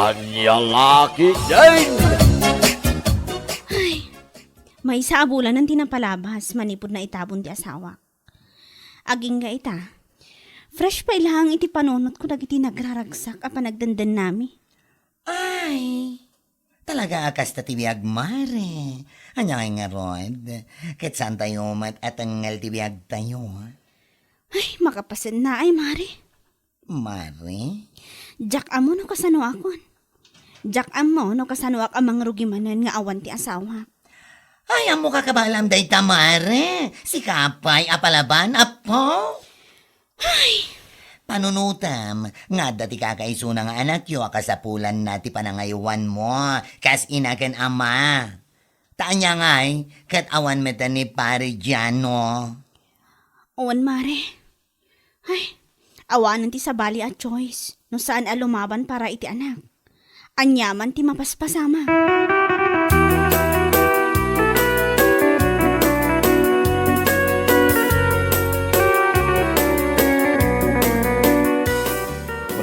Anya laki din! May saabulan ng tinapalabas, manipod na itabon di asawa. Aging ga ita. Fresh pa ilahang iti panunot ko dagiti nagraragsak apa nagdandan nami. Ay, talaga akas ta tibiyag mare. Anya nga rod, ket saan tayo mat atangal tibiyag tayo. Ay, makapasin na ay mare. Mare? Jak amo no kasano akon. Jak amo no kasano ak amang rugimanan nga awan ti asawa. Ay, amo kakabalam day tamare. Si Kapay, apalaban, apo. Ay, panunutam, nga dati kakaisuna nga anak yo, akasapulan na ti panangayuan mo, kas inaken ama. Taanya ngay, kat awan meta ni pare dyan, no? Awan mare. Ay, awanan ti sabali at choice. No saan alumaban para iti anak. Anyaman ti mapaspasama.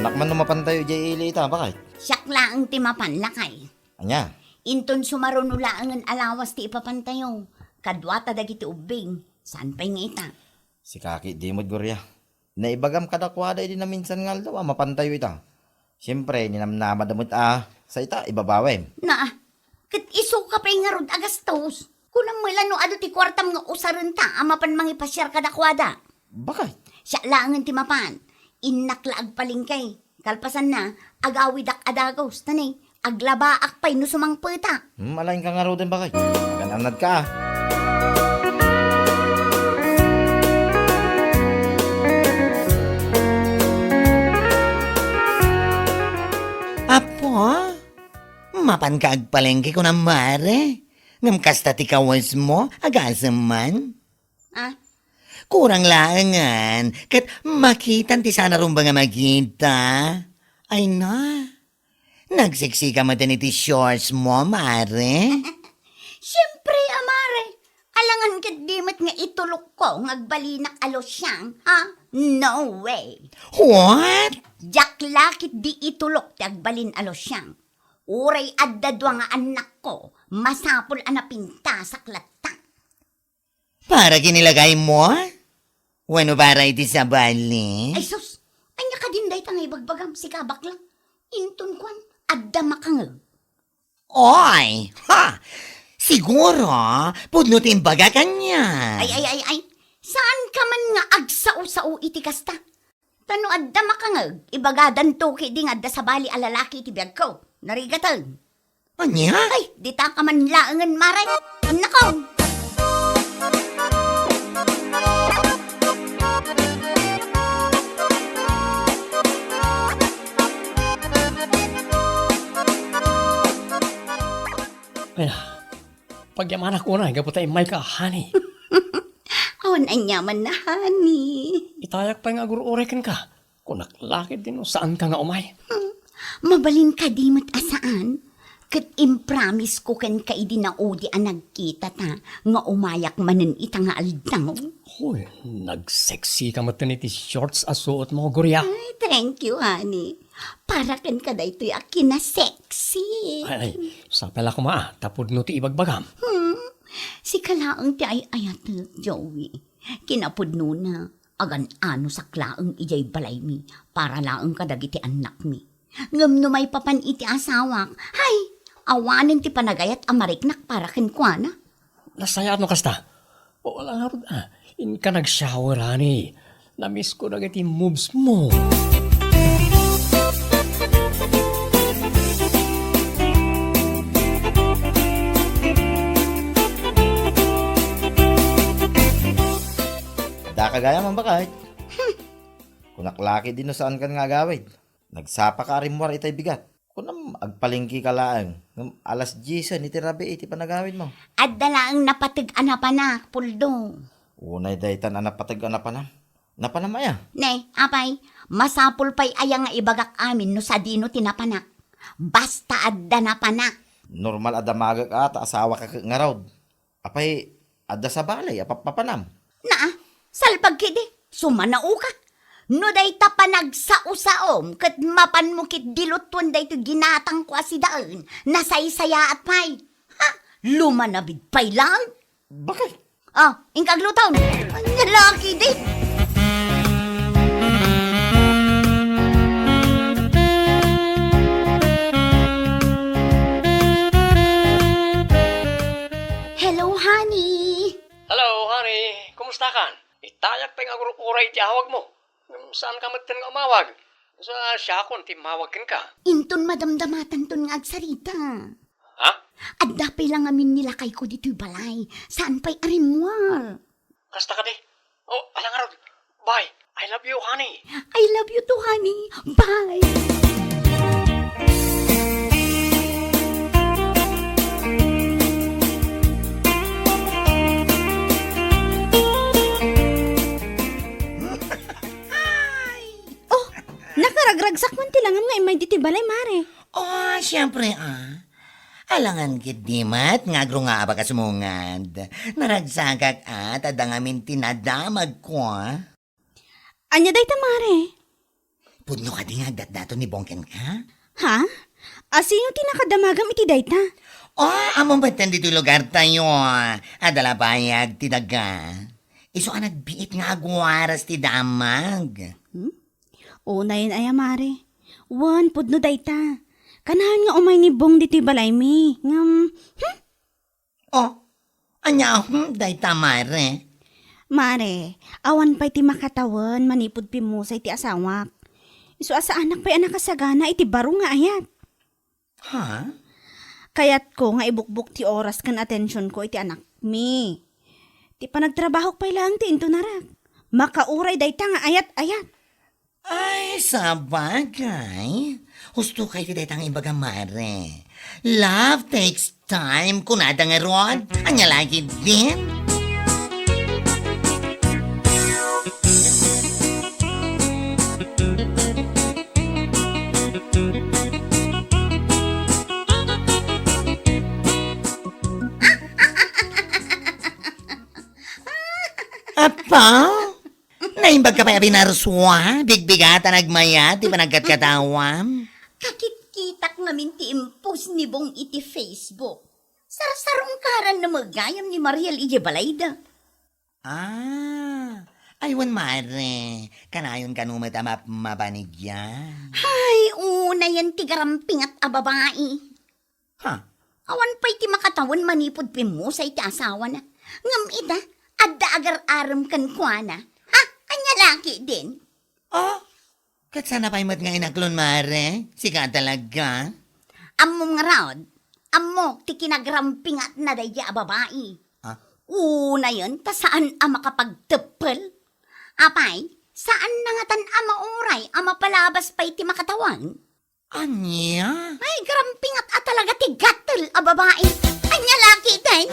Kunak man numapan tayo jay ili ita, bakit? Siyak laang ti mapanlakay. Anya? Inton sumarunulaang ang alawas ti ipapantayo. Kadwata dagiti ubing. Saan pa nga ita? Si Kaki, di mo't gurya. Naibagam kadakwada di na minsan nga daw, mapantayo ita. Siyempre, ninamnama damot sa ita, ibabawin. Na, kat iso ka pa nga rod agastos. Kunang mulano ado ti kwartam nga usaran ta, amapan mangipasyar kadakwada. Bakit? Siya laangan ti mapan. Innaklaag palingkay. Kalpasan na, agawidak adagos. Tanay, aglabaak pa'y no sumangpeta. Malaking ka nga raw din bakit? Gananad ka. Apo, mapan ka agpalengke ko na mare. Ngam kasta ti kawas mo, agasam man. Ah, Kurang laangan, kat makitan ti sana rumba nga magkita. Ay na, nagsiksika mo din iti shorts mo, mare. siyempre, amare. Alangan kat dimat nga itulok ko, ngagbalinak alos siyang. Ha? No way. What? Jak lakit di itulok ti agbalin alos siyang. Uray addadwa nga anak ko, masapol anapinta sa klatta. Para kinilagay mo? Wano para iti sa bali? Ay sus, anya ka din day tangay bagbagam, si kabak lang. Inton kwan, adda makangag. Oy! Ha! Siguro, pudnutin baga kanya. Ay. Saan ka man nga agsao-sao iti kasta? Tano adda makangag, ibagadan to di nga adda sa bali alalaki iti biyag ko. Narigatan. Anya? Ay, di ta ka man laangan maray. Nakaw! Ay na, pagyamanak ko na, gapot ay may ka, honey. Awan ay nyaman na, honey. Itayak pa nga guru-orekan ka. Kunak lakit din, saan ka nga umay? Mabalin ka di mat asaan? Kat impromise ko kan ka idinaudi ang nagkita ta, nga umayak manen ita nga aldaw. Hoy, nag-sexy ka mo iti shorts asuot mo, gurya. Ay, thank you, honey. Para kan ka da ito'y akin na sexy. Ay, sapela ko tapod no ti ibagbagam. Si kalaang ti ay ayat, Joey. Kinapod no na, agan ano sa klaang ijay balay mi, para laang kadagiti anak mi. Ngam no may papan iti asawak, hay, awanin ti panagayat amariknak para kenkwana. Nasaya no kasta? O wala nga rin, in ka nag-shower, honey. Namiss ko na iti moves mo. Da kagaya man bakit? Kunak laki din no saan ka nga gawid. Nagsapa ka rin mo itay bigat. Kunam agpalingki ka laang. Alas 10 iti rabi iti panagawid mo. At dalaang napatag anapanak, puldo. Unay daytan anapatag anapanam. Napanamaya. Ne, apay, masapul pa'y aya nga ibagak amin no sa dino tinapanak. Basta adda napanak. Normal adamagak ata asawa ka nga raw. Apay adda sa balay apapapanam. Na, salpag kidi, sumanao ka. No day ta panagsausaom, kat mapan mo kit diluton day to ginatang ko asidaan, nasaysaya at pay. Ha? Lumanabid pay lang? Bakit? Ah, ingkagluton. Ang lalaki din. Hello, honey. Hello, honey. Kumusta ka? Itayak pa yung uray ti awag mo. Saan ka matin nga umawag? Sa siya kon ti mawagin ka. Inton madamdamatan ton nga agsarita. Ha? At dapay lang amin nilakay ko dito'y balay. Saan pa'y arimwar? Kasta ka di? Oh, alang araw. Bye. I love you, honey. I love you too, honey. Bye. Nakaragragsak man tilangam nga imay diti balay, mare. Oh, siyempre Alangan kit dimat, ngagro nga ba kasumungad. Naragsagak adangamin tinadamag ko Anya day ta, mare? Pudno ka di nga dato ni Bongken ka? Ha? Asino tinakadamagam iti day ta? Oh, among batan dito lugar tayo. Adala bayag ti daga. Iso ka nagbiit nga agwaras ti damag. Unayin ay, mare. Wan, pudno day ta. Kanahan nga umay ni Bong diti balay mi. Oh, anya day tamare. Mare, awan pa'y ti makatawan, manipod pimusay ti asawak. Isu asa anak pa'y anak kasagana, iti baro nga ayat. Ha? Kayat ko nga ibukbuk ti oras kan atensyon ko iti anak mi. Ti panagtrabaho pa'y lang ti into narak. Makauray day ta nga ayat-ayat. Ay, sabagay. Husto kayo ti daytang imbaga mare. Love takes time, kunada nga rod. Anya lagi din. Apa? Naimbag ka pa binaruswa? Bigbigata nagmaya, di ba nagkatkatawam? Kakit-kitak namin ti impos ni Bong iti Facebook. Sarasarong karan na magayam ni Mariel ije balayda. Aywan mare. Kanayon kanumat mapanigyan. Ay, una yan ti garamping at ababae. Ha? Awan pa'y ti makatawan manipod pimusay ti asawa na. Ngam ita, adda agar-aram kan kuana. Ha? Anya laki din. Oh, kat sana pa'y mat nga inaklon mare. Sika talaga. Ammo nga raod, ammo ti kinagaramping at nadaya babae. Ha? Una yun, ta saan ama kapagtepel? Apay, saan na nga tan ama oray, ama palabas pa'y ti makatawan? Anya? Ay, garamping at talaga ti gatel a babae. Anya laki din.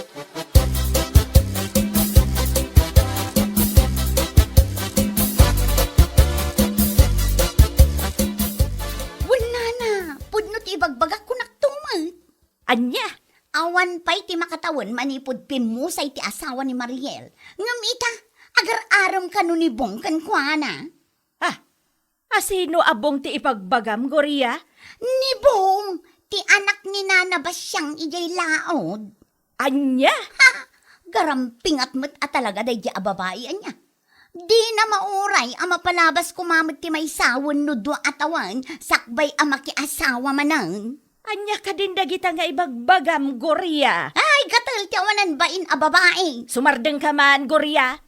Wala na, pudno ti ibagbagak ko naktumat. Anya? Awan pa'y ti makatawan manipod pimusay ti asawa ni Mariel. Ngam ita, agar-aram ka nun ni Bong kan kuana. Asino abong ti ipagbagam, Goria? Ni Bong, ti anak ni Nana Basyang ijay laod. Anya? Garamping at mat at talaga day a babae anya. Di na mauray ama palabas kumamit ti may sawon no do atawan sakbay ama ki asawa manang. Anya ka din dagita nga ibagbagam, Goria? Ay, gatal ti awanan bain a babae. Sumardeng ka man, Goria?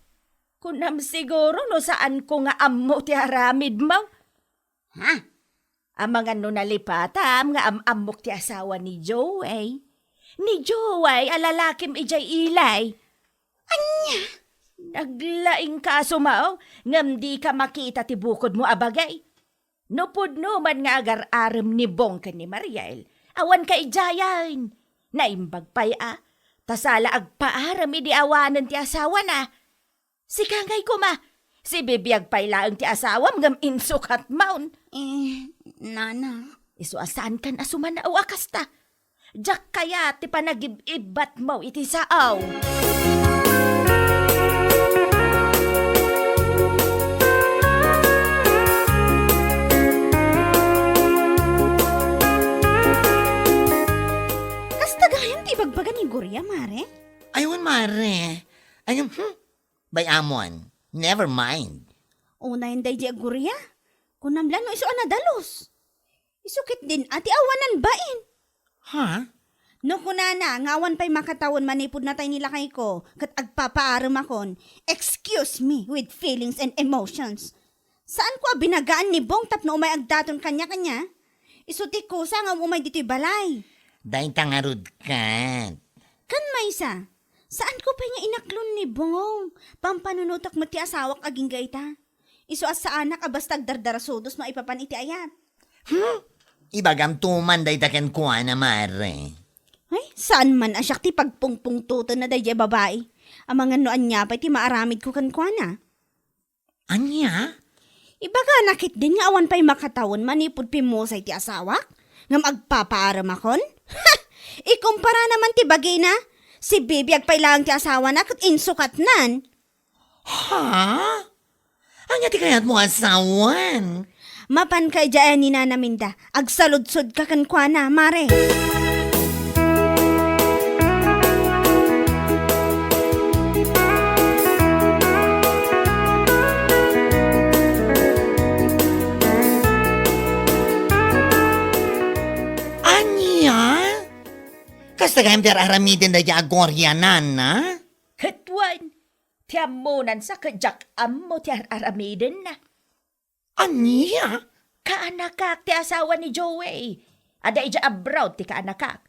Kunam siguro no saan ko nga ammo ti haramid mo. Ha? Amang ano nalipatam nga amok ti asawa ni Joey. Ni Joey, alalakim ijay ilay. Anya? Naglaing ka sumaw, ngam di ka makita ti bukod mo abagay. Nupod no man nga agar-aram ni Bong ka ni Mariel. Awan ka ijayan. Naimbag pa'y tasala agpaaram idi awanan ti asawa na. Si kangay ko ma, si bibiyag pa'y laang ti asawam ngam insukat maun. Nana. Isu asaan kan asuman na awakas ta. Diyak kaya ti panagib-ibat mo iti saaw. Gloria, Mare? Ayun, mare. Ayun, bayamon. Never mind. Una yung day Gloria. Kunamlan no iso anadalos. Isukit din ati awanan bain. Ha? No kunana, ngawan pa'y makatawon manipod na tayo nila kay ko, kat agpapaaram akon, excuse me with feelings and emotions. Saan ko binagaan ni Bong tapno umay agdaton kanya-kanya? Isuti ko sa nga umay dito'y balay. Dahil tangarod ka. Kan maysa, saan ko pa nga inaklon ni Bong? Pampanunutak mo ti asawak aging gaita. Iso as sa anak abastag dardarasudos maipapan iti ayat. Ibagam tuman dahil taken kuha na, mare. Ay, saan man asyak ti pagpungpungtutan na dahi babae? Ang mga noan niya pa ti maaramid ko kankwana. Anya? Ibaga nakit din nga awan pa'y makatawon manipod pimusay ti asawak? Ngam agpapaaram akon? Ha! Ikumpara naman ti bagay na. Si Bibi agpailang ti asawa na kat insukat nan. Ha? Anya ti kayat mo asawan? Mapan kay dyan ni Nanaminda. Agsaludsod ka kankwana, mare. Kasta kayam der aramidin da agoryanan, na? Katwan, tiyamunan sa kajak ammo ti aramiden na. Anya? Kaanakak ti asawa ni Joey. Ada ija abroad ti kaanakak.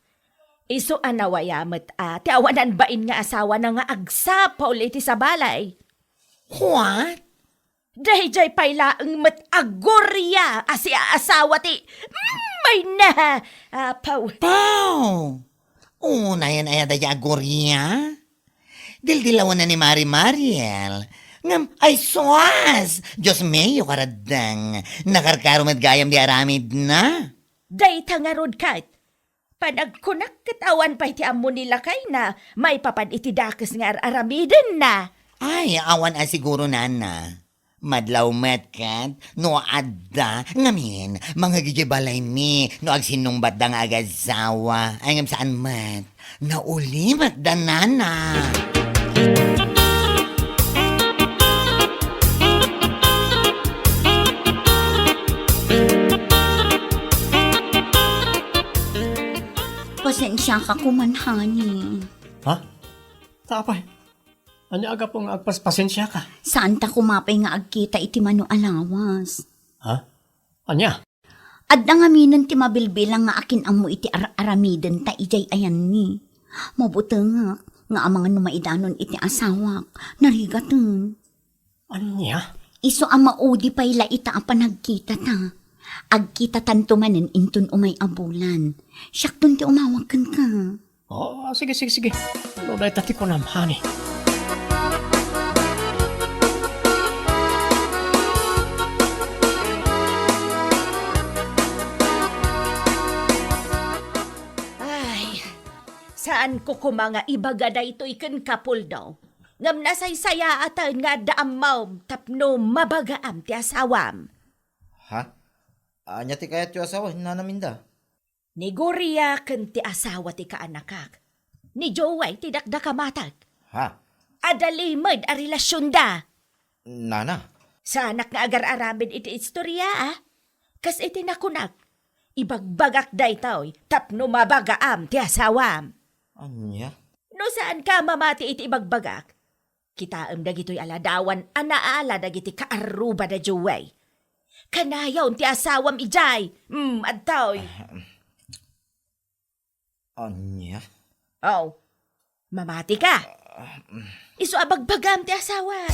Iso anawayamat ti awanan bain nga asawa na nga agsapaw iti sa balay. What? Dahil jay pailaang agorya asi asawa ti may na apaw. Pau! Una yan ay da agorya? Dildilawan na ni Mariel. Ngam, ay soas! Diyos mayo karadang. Nakarkarumat gayam di aramid na. Day tangarod kat. Panagkunak katawan pa iti amo nila kay na may papan iti dakes nga aramiden na. Ay, awan a siguro nana. Madlaw metkat, no adda, ngamin, mga gigibalay mi, no agsinumbat da nga agazawa, ay ngam saan mat, naulimat da nana. Pasensya ka kumanhani. Ha? Tapay. Ano aga pong agpaspasensya ka? Saan ta kumapay nga agkita iti mano alawas? Ha? Anya? At nangaminan ti mabilbilang nga akin amo iti aramiden ta ijay ayan ni. Mabuti nga ang mga numaidanon iti asawak. Narigatan. Anya? Iso ang maudi pa'y laita ang panagkita ta. Agkita tanto manen intun umay abulan. Siyak dun ti umawakan ka. Oh, sige. Ano dahil tati ko namhani? Saan ko kumanga ibaga da ito ikan kapul daw. Ngam nasaysaya atan nga daamaw tapno mabagaam ti asawam. Ha? Anya ti kayat yung asawa, nanaminda. Ni Gloria ken ti asawa ti kaanakak. Ni Joey ti dakdakamatag. Ha? Adalimad a relasyon da. Nana? Sa anak nga agar-arabin iti istorya Kas iti nakunak. Ibagbagak da ito'y tapno mabagaam ti asawam. Anya? No saan ka mamati iti ibagbagak? Kitaam dagito'y aladawan, anaala dagiti kaaruba da Joey. Kanayaw ti asawam ijay. Adtoy. Anya? Oh, mamati ka. Iso abagbagam ti asawan.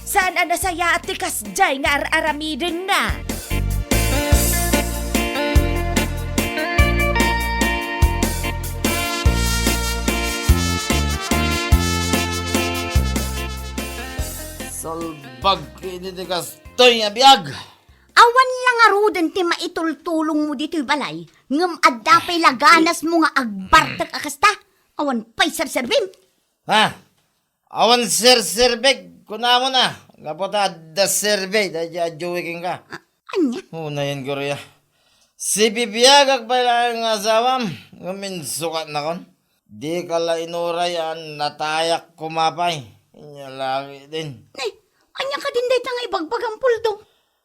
Saan nasaya at ti kasjay nga aramiden na? Salbag kinitikas to'y abiyag! Awan lang arudan ti maitultulong mo dito'y balay. Ngam adda pa'y laganas mo nga agbartak akasta. Awan pa'y sarserbim. Ha? Awan sir-sirbeg, kuna mo na. Kapota da survey, da jowiking ka. Anya? Una yan, Gloria. Si bibiyag pala ang asawam. Ngamin sukat na kon. Di ka la inurayan, natayak kumapay. Inyalaki din. Anya ka din day nga ibagbag ang puldo.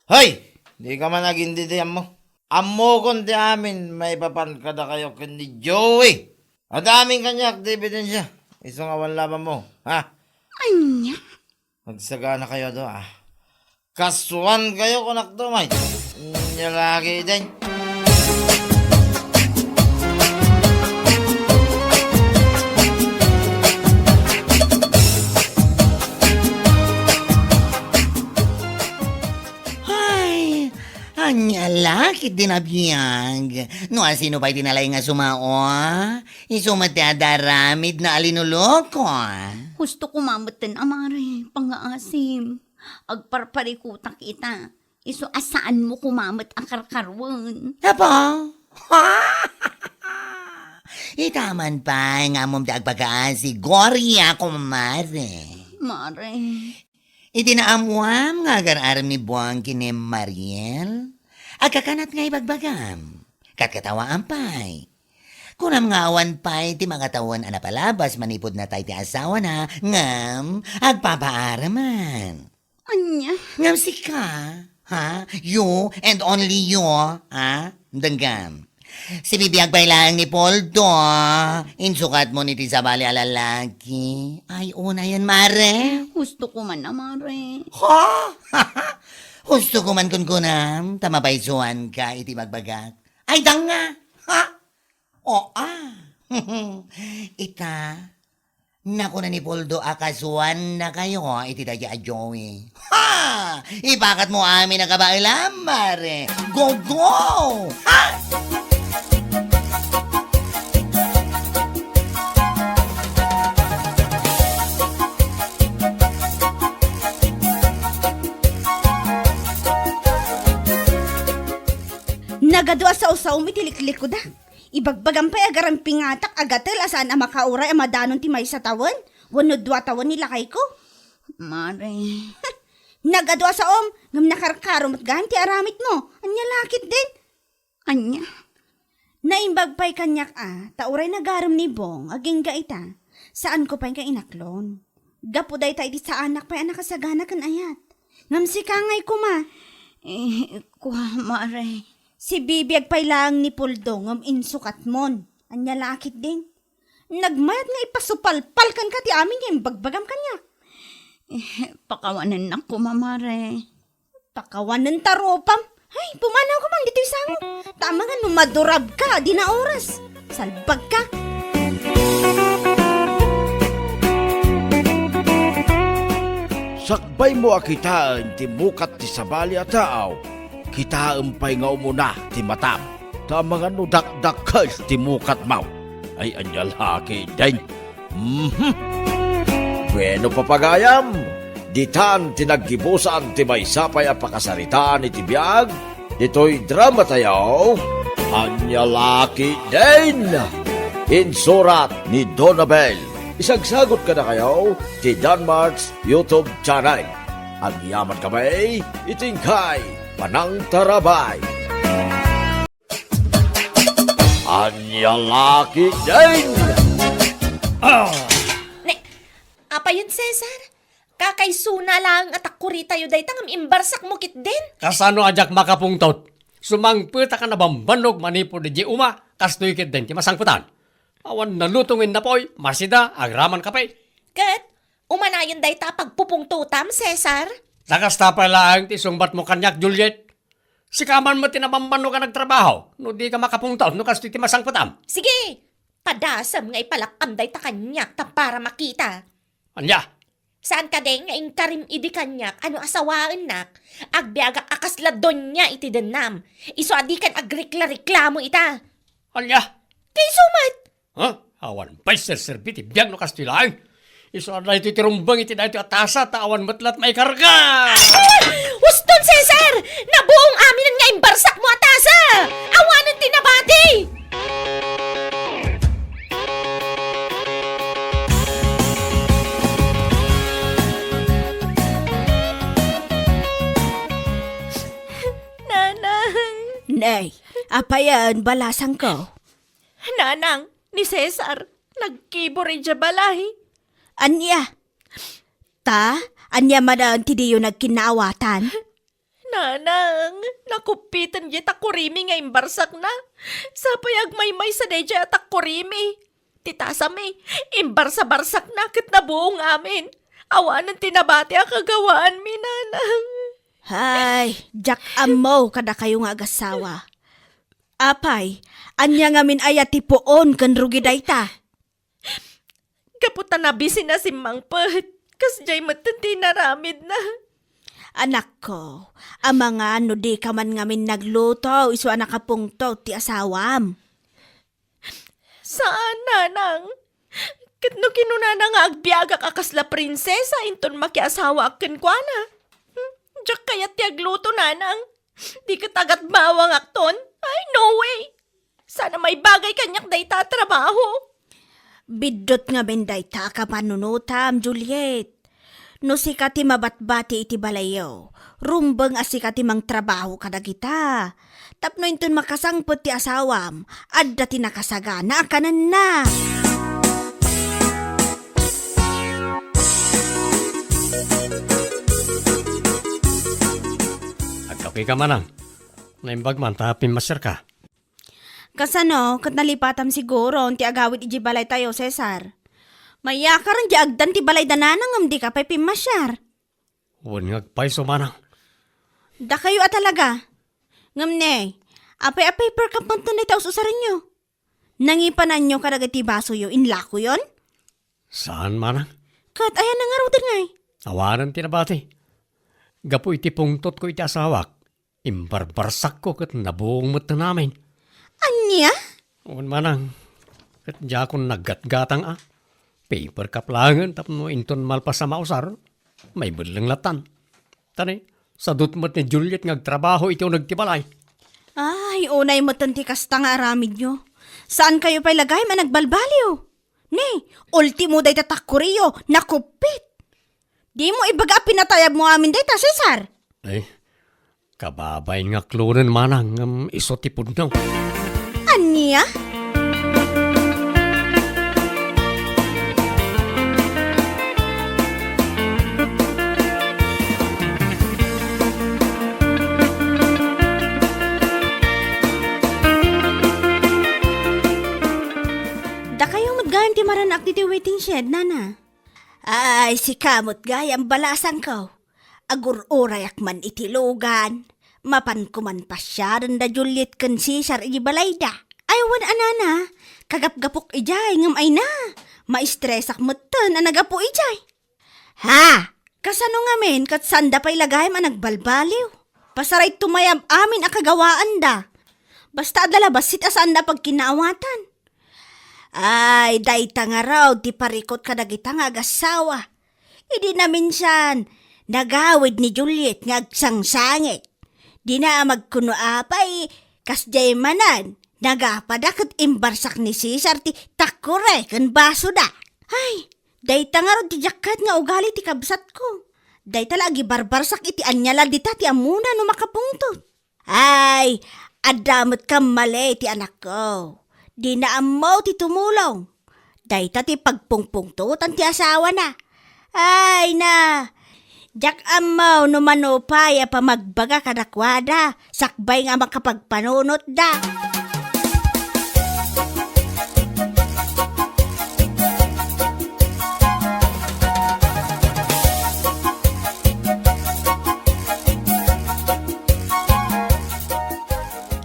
Hoy! Di ka man nagindidiyan mo. Amo kon di amin, may papankada kayo ni Joey. Ang daming kanyak, di ebidensya. Isang awan laban mo, ha? Anya? Magsagana kayo do, ah. Kasuan kayo kunak do, may. Inyalaki din. Ay, anya laki dinabiyag. No, sino pa'y tinalay nga sumao? Isumati adaramid na alinuloko. Gusto ko mamutin, amare, pangaasim. Agparparikutak ita. Iso asaan mo kumamot ang karkarwan? Apa? Itaman pa nga mong dagpagaasi, Gloria, kumare. Mare, Itinaamuam nga agar-aram ni Buang kini Mariel. Agkakanat nga ibagbagam. Katkatawa ampay. Kunam nga awan pa'y ti magatawan anapalabas manipod na tayo ti asawa na ngam agpapaaraman. anya? Ngam si ka, ha? You and only you, ha? Danggam. Si bibiyag pa'y lang ni Poldo. Insukat mo ni ti sabali alalaki. Ay, una yan, mare. Gusto ko man, amare. Ha? Gusto ko man kunam, tamabaysuan ka iti magbagak. Ay, danga! Ha? O, Ita, naku na ni Poldo akasuan na kayo iti daya Joey. Ha! Ibakat mo amin ang kabailam, mare. Go, go! Ha? Nagadwa sa usaw mitiliklik ko da. Ibagbagan pa'y agarang pingatak agatel asaan ang makauray ang madanon ti may sa tawan. Wano dwa tawan nila kay ko. Mare, Nagadwa sa ngam nakarkarom at ganti aramit mo. Anya lakit din. anya? Naimbag pa'y kanyak tauray nagaram ni Bong, aging gaita. Saan ko pa'y kainaklon? Gapuday tayo di sa anak pa'y anak kasagana kan ayat. Ngam si kangay ko ma. Kuha, mare. Si bibiyag pa'y lang ni Puldo, ngam insukat mon. Anya lakit din. Nagmayat nga ipasupalpal kan ka ti amin yung bagbagam kanya. Pakawanan na ko, mamare. Pakawanan taropam. Ay, pumanaw ko man dito isang. Tama nga, numadurab ka, di na oras. Salbag ka. Sakbay mo akitaan ti mukat ti sabali at tao. Kitaan pa'y nga umuna ti matam. Ta mga nudakdakal ti mukat mau. Ay anyalaki din. Bueno papagayam. Ditan tinaggibusan ti may sapay ang pakasaritaan ni tibiyag. Dito'y drama tayo. Anyalaki din. Insurat ni Donabel. Isagsagot ka na kayo ti Danmarks YouTube channel. Ang yaman kamay, itingkay, panang tarabay. Anyalaki din! Apa yun, Cesar? Kakaysuna lang at akuri tayo day tangam imbarsak mo kit din. Kasano ajak makapungtot? Sumangpita ka na bambanog manipo di uma, kastoy kit din, masangputan. Awan nalutungin na po'y, masida, agraman ka pa'y. Kat, umanayon day ta pagpupungtutam, Cesar. Nakasta pa lang ti sumbat mo kanyak, Juliet. Sikaman mo tinabambano ka nagtrabaho, no di ka makapungtot, no kastoy ti masangputan. Sige, padasam nga ipalakam day ta kanyak ta para makita. Anya, Saan ka din nga ingkarim idi kanyak, ano asawaan nak, agbiagak akasladon niya iti denam. Iso adi kan agrikla-reklamo ita. anya. Kay sumat! Ha? Awan pa'y serserbi ti biyag no kastoy lang. Iso na iti tirumbang iti na iti atasa, tawan matlat may karga. Huston, Cesar! Nabuong amin nga imbarsak mo atasa! Awanan tinabati! Nanang! Nay, apayan, balasan ko. Nanang, ni Cesar, Nagkibor ija balay. Anya? Anya madaan ti diyo nagkinaawatan? Nanang, nakupitan di takurimi nga imbarsak na. Sapay agmay-may sa deja takurimi. Titasami, imbarsa-barsak na kat nabuong amin. Awanan tinabati ang kagawaan mi, nanang. Hay, jak amaw kada kayo nga agasawa. Apay, anya nga min ayat ti poon kan rugi dayta. Kaputan na busy na si Mang Pet. Kas jay matanti naramid na. Anak ko, ang mga ano di ka man ngamin nagluto, iso anak kapungto ti asawam. Saan, nanang? Katno kinunana nga agbiagak akasla prinsesa inton makiasawa akin kwa na. Diyak kaya ti agluto, nanang. Di ka tagat bawang akton? Ay, no way. Sana may bagay kanyak day tatrabaho. Bidot nga benday ta ka panunutam, Juliet. No si kati mabatbati iti balayo, rumbang asi kati mang trabaho kada kita. Tapno inton makasangpot ti asawam, adda ti nakasagana kanan na. Agkapi ka manang. Naimbag man, tapin masyar ka. Kasano, kat nalipatam siguro, ti agawit iji balay tayo, Cesar. Maya ka rin di agdan ti balay dananang am di ka pa'y pimasyar. Huwag ngagpay sumanang. Da kayo talaga. Ngamne, apay-apay per kapantan na taos usaran nyo. Nangipanan nyo kadagat ti baso yo, inlako yon? Saan manang? Kat ayan na nga raw din ngay. Awanan tinabati. Gapo iti pungtot ko iti asawak. Imbarbarsak ko kat nabuong mata namin. Anya? Huwag manang. Kat diya akong naggatgatang paper kaplangan tapno inton malpas sa mausar. May budlang latan. Tani, sa dutmat ni Juliet ngagtrabaho ito nagtibalay. Ay, unay mo tanti kasta nga aramid nyo. Saan kayo pa'y lagay man nagbalbaliw? Ne, ultimo day tatakuriyo, nakupit. Di mo ibaga pinatayab mo amin day ta, Cesar. Eh, kababay nga klonen manang isotipod nyo. Anya? Da kayong maggayon ti maranak ti waiting shed, nana. Ay, si kamot gayang balasan ko. Agur-urayak man itilugan. Mapan ko man pasyaran da Juliet kan Cesar ibalay da. Ay, wan anana. Kagap-gapok ijay ngam ay na. Maistresak mutan anagapo ijay. Ha? Kasano nga men kat sanda pa'y lagay man nagbalbaliw. Pasaray tumayab amin akagawaan da. Basta adala basit asanda pag kinaawatan. Ay, dayta nga raw, di parikot ka nagita nga agasawa. Idi na minsan, nagawid ni Juliet nga agsangsangit. Di na magkuno apay, kasjay manan, nagapadak at imbarsak ni Cesar ti takure kan baso da. Ay, dayta nga raw, di jakat nga ugali ti kabsat ko. Dayta lagi barbarsak iti anyala dita ti amuna no makapungtot. Ay, adamot ka mali ti anak ko. Di na amaw ti tumulong. Dayta ti pagpungpungtutan ti asawa na. Ay na, jak amaw no manupay pa magbaga kadakwada, sakbay nga makapagpanunot da.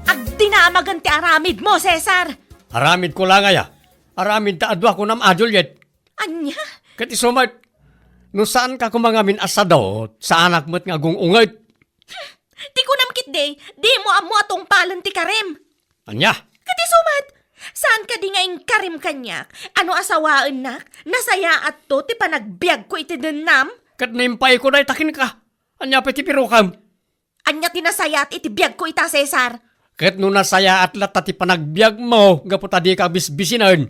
Agdinamagan ti aramid mo, Cesar. Aramid ko lang aya. Aramid ta adwa ko nam Juliet. Anya? Kat isumat, no saan ka kumangamin asado, sa anak mo't nga gungungit. Di ko namkit day, di mo amo atong palan ti karem. Anya? Kati sumat, saan ka di nga karim kanyak? Ano asawaan nak? Nasaya at to, ti panagbiag ko iti denam? Kat naimpay ko na itakin ka. Anya pa ti pirukam. Anya tinasaya at iti biag ko ita, Cesar. Kat no nasaya at lat ti panagbiag mo, gaputa di ka bisbisinan.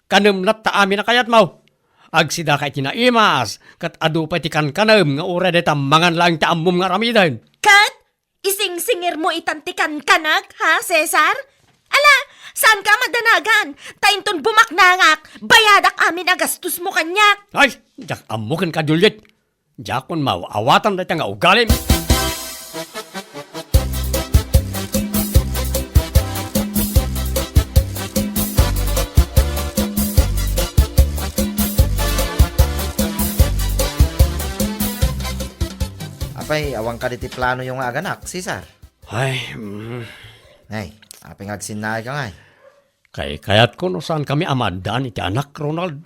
Kanam lat ta amin na kayat mo. Agsida ka iti naimas, kat adu pa ti kankanam nga ura de mangan lang ti ammum nga ramidan. Kat, ising-singir mo itantikan kanak, ha, Cesar? Ala, Saan ka madanagan? Tainton bumaknangak, bayadak amin agastos mo kanyak. Ay, jak amukin ka, Juliet. Jakon mau, awatan na nga ugalim. Apay, awang ka diti plano yung aganak, Cesar. Ay, Ay, apay ngagsinay ka nga. kayat ko no saan kami amadaan iti anak, Ronald.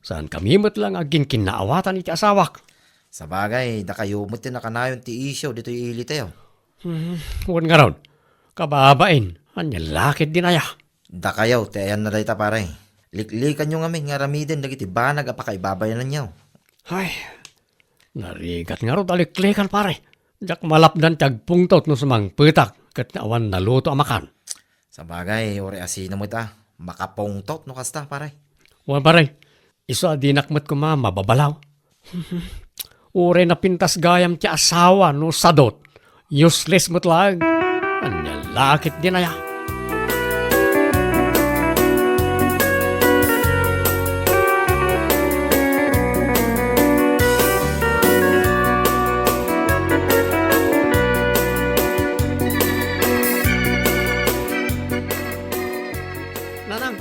Saan kami lang aging kinaawatan iti asawak. Sa bagay, nakayumot din nakanayon ti isyo dito yung ili tayo. Huwag nga raw, kababain, anya lakit din aya. Da kayo, ti ayan na dayta pare. Liklikan nyo nga ramidin, dagiti banag apakaibabayan nyo. Ay, narigat nga raw daliklikan pare. Jak malapdan tiyag pungtot no sumang petak kat awan naluto amakan. Sa bagay, ori asino mo ita, makapongtot no kasta pare. Huwag pare, iso adinakmat ko mababalaw. Ure na pintas gayam ti asawa no sadot. Useless mo't lang. Anya lakit din aya. Nanang,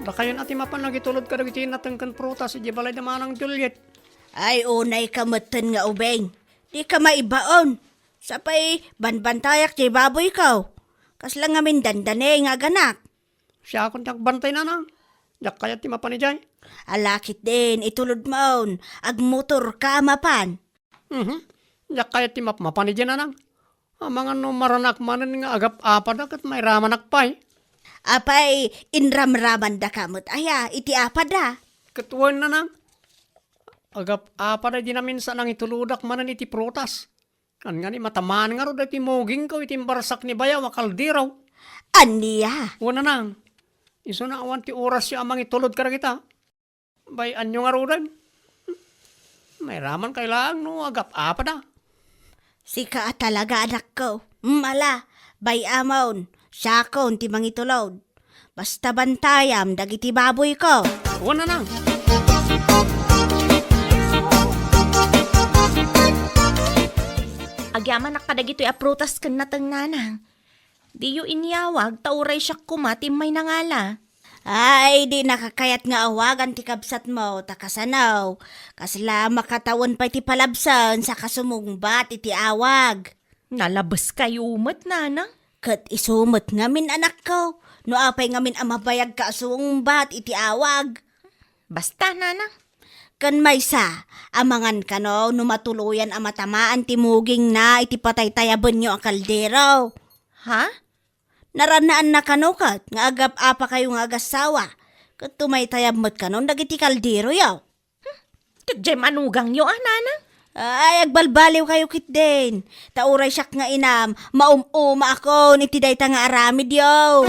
da kayo natin mapanagitulod ka dagiti natengkan prutas iti balay na manang Juliet. Ay, unay kamatan nga ubeng. Di ka maibaon. Sapay, banbantayak di baboy ka. Kaslang ngamin dandane nga ganak. Siya akong tiyang bantay nanang. Jak kaya ti mapanijay. Alakit din, itulod maon. Agmotor ka mapan. Jak kaya ti mapanijay nanang. Ang mga numaranak manan nga agap apadak at may ramanak pay. Apay, inramraman da kamot. Aya, iti apada. Katuan nanang. Agap apaday di namin sa nang ituludak manan iti prutas. Kan nga ni matamaan nga ro iti moging ko iti barsak ni bayaw akaldiraw. Aniya. Una nang. Iso na awan ti oras siya amang itulod ka kita. Bay anyo nga ro rin. May raman kailang no agap apada. Sika talaga anak ko. Mala, bay amaon. Siyakon ti mangitulod. Basta bantayam, dagiti baboy ko. Una nang. Agyaman nakadagito aprutas kan natang nanang. Di yu inyawag, tauray siya kumatim may nangala. Ay, di nakakayat nga awagan ti kabsat mo, takasanaw. Kasla makatawan pa iti palabsan sa kasumungbat iti awag. Nalabas kayo umot, nanang. Kat isumot ngamin anak ko, no apay ngamin amabayag ka asumungbat iti awag. Basta, nanang. Kan maysa, amangan ka no, numatuluyan amatamaan timuging na iti patay-tayaban nyo ang kaldero. Ha? Naranaan na kanukat, nga agap apa kayo nga agasawa. Kat tumaytayab mo't kanon, dagiti kaldero yaw. Kadjay manugang nyo, nanang. Ay, agbalbaliw kayo kit din. Tauray siyak nga inam, maumuma ako, niti dayta nga aramid yaw.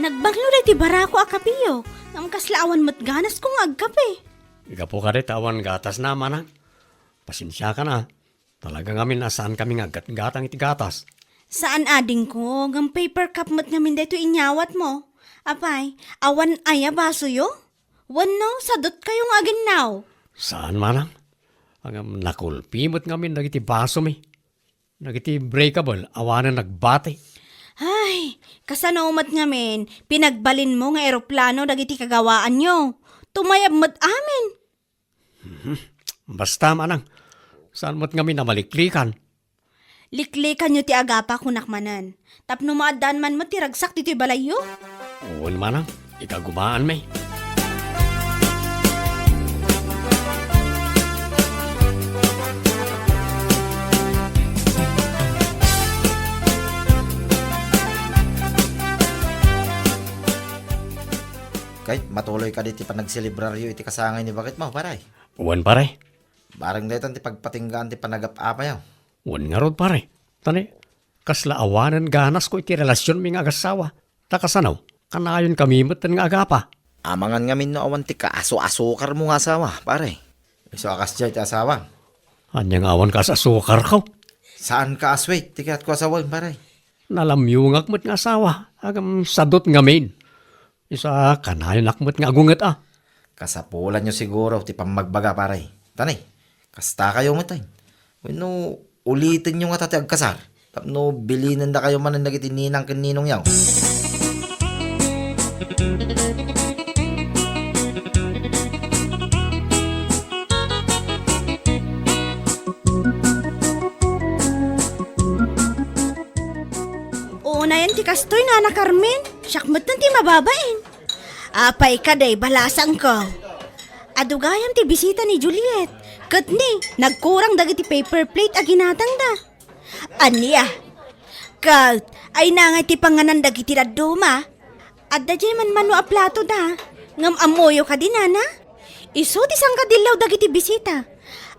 Nagbanglo na ti barako akapiyo. Ngam kaslaawan mo't ganas kong agkape. Ika po ka rin tawan gatas na manang. Pasensya ka na. Talaga ngamin nasaan kami nga gatang iti gatas. Saan ading ko? Ngam paper cup mo't ngamin dito inyawat mo. Apay, awan aya baso yo? Wano, sadot kayong aginaw. Saan manang? Ang nakulpi mo't ngamin nagiti baso mi. Nagiti breakable, awanan nagbate. Ay, kasanomat ngamin, pinagbalin mo nga eroplano dagiti kagawaan nyo. Tumayab mo't amin. Basta manang. Saan mo't ngamin na maliklikan? Liklikan nyo ti agapa kunakmanan. Tapno maadaan man mo ti ragsak dito balayo. Uwan manang, ikagumaan may. Kahit matuloy ka diti pa nagselebraryo iti kasangay ni bakit mo, paray. Uwan pare. Barang daytan ti pagpatinggaan ti panagap-apa yaw. Uwan nga rod pare. Tani, Kasla awanan ganas ko iti relasyon mi nga agasawa. Takasanaw, kanayon kami matan nga agapa. Amangan nga min no awan ti kaaso-asukar mo nga asawa, pare. Iso akas dyan ti asawa. Anyang awan ka sa sukar ko. Saan ka asway? Tikat ko asawa, pare. Nalamyungak mo't nga asawa. Agam sadot nga main. Isa kanayon akmat nga agungat ah. Kasapulan nyo siguro, ti pamagbaga, pare. Tanay, kasta kayo mo tayo. Bueno, ulitin nyo nga tati agkasar. Tapno, bilinin na kayo man ang nagitininang kaninong yaw. Una yan ti kastoy na Carmen. Syakmat ti mababain. Apay ka day balasang ko. Adugayam ti bisita ni Juliet. Kat ni, nagkurang dagiti paper plate a ginatang da. Aniya. Kat, ay nangay ti panganan dagiti raduma. At da man manu a plato da. Ngam amoyo ka din, ana. Iso ti sang kadilaw dagiti bisita.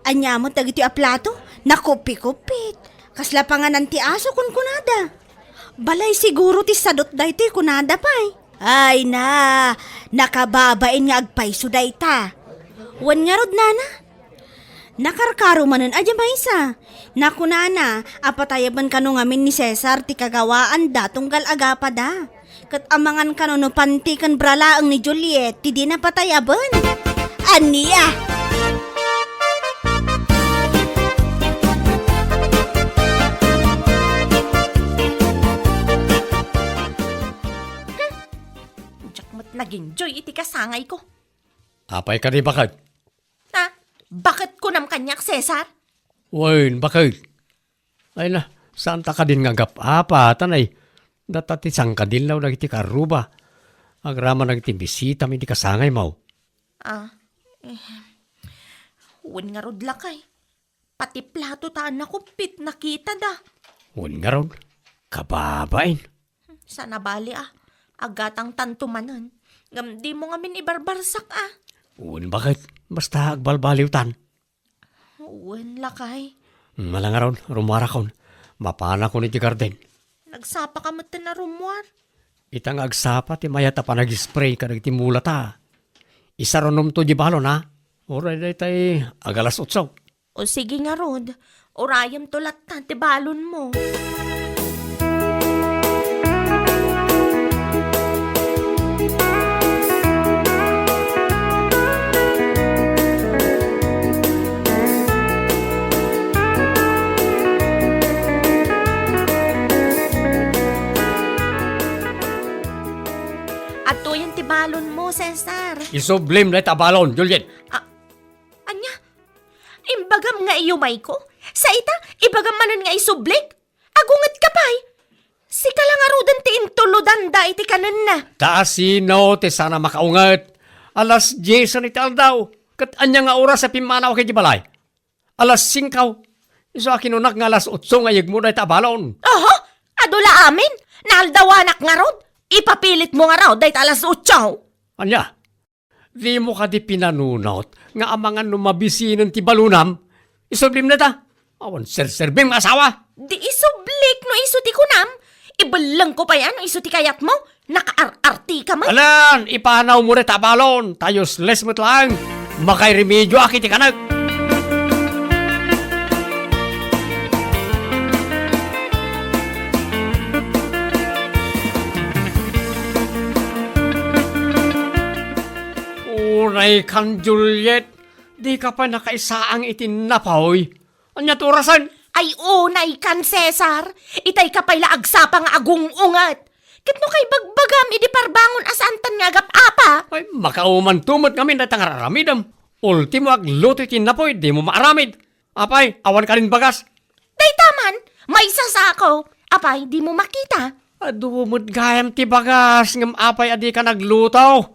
Anyamot dagiti a plato, nakupi-kupit. Kasla panganan ti aso kun kunada. Balay siguro ti sadot da ito kunada pa'y. Ay na, nakababain nga agpayso da ita. Wan nga rod nana. Nakarkaro manan adya maysa. Nakunana, apatayaban kano ngamin ni Cesar ti kagawaan da tunggal agapa da. Kat amangan kano no pantikan bralaang ni Juliet ti di napatayaban. Aniya! Naging joy iti kasangay ko. Apay ka di bakit? Na, bakit ko nam kanyak, Cesar? Wain, bakit? Ay na, saan ta ka din nga gap-apa, tanay. Datati sang kadilaw na iti karuba. Agrama na iti bisita mi di kasangay mo. Huwag nga rod lakay. Pati plato taan na kumpit nakita da. Huwag nga ron, kababain. Sana bali agatang tantumanan. Ngam di mo nga min ibarbarsak Huwag bakit? Basta agbalbaliw tan. Huwag lakay. Mala nga ron, rumara kon. Mapana ko ni ti garden. Nagsapa ka mata na rumwar. Itang agsapa ti mayata pa nag-spray ka nagtimula ta. Isa ronom to di balon ha. Oray day tay agalas utsaw. O sige nga rod. Orayam tulat na ti balon mo. Ato yung tibalon mo, Cesar. Isublim na tabalon, Juliet. Anya? Imbagam nga iyumay ko? Sa ita, ibagam manan nga isublik? Agungat ka pa'y? Si kalangarudan ti intuludan da iti kanan na. Taasino ti sana makaungat. Alas 10 iti aldaw. Kat anya nga oras sa pimanaw kay Jibalay. Alas 5. Iso akinunak nga alas 8 nga yagmo na tabalon. Oho, adula amin. Naaldawanak nga rod. Ipapilit mo nga raw dahit alas 8. Anya, di mo ka di pinanunot nga amangan numabisinan ti balunam. Isublim na ta. Awan serserbim asawa. Di isublik no iso ti kunam. Ibalang ko pa yan no iso ti kayat mo. Naka-arti ka man. Alan, ipanaw mo rin tabalon. Tayos les mo't lang. Makay remedyo akiti kanag. Unay kan Juliet, di ka pa nakaisaang itinapaw. Anya turasan? Ay unay kan Cesar. Itay ka pa'y laagsa pang agung-ungat. Kat no kay bagbagam idi parbangon asantan nga gap-apa. Ay, makauman tumot kami na tangaramidam. Ultimo agluto itinapoy, di mo maaramid. Apay, awan ka rin bagas. Day taman, may sasako. Apay, di mo makita. Adumod gayam ti bagas, ngam apay adi ka naglutaw.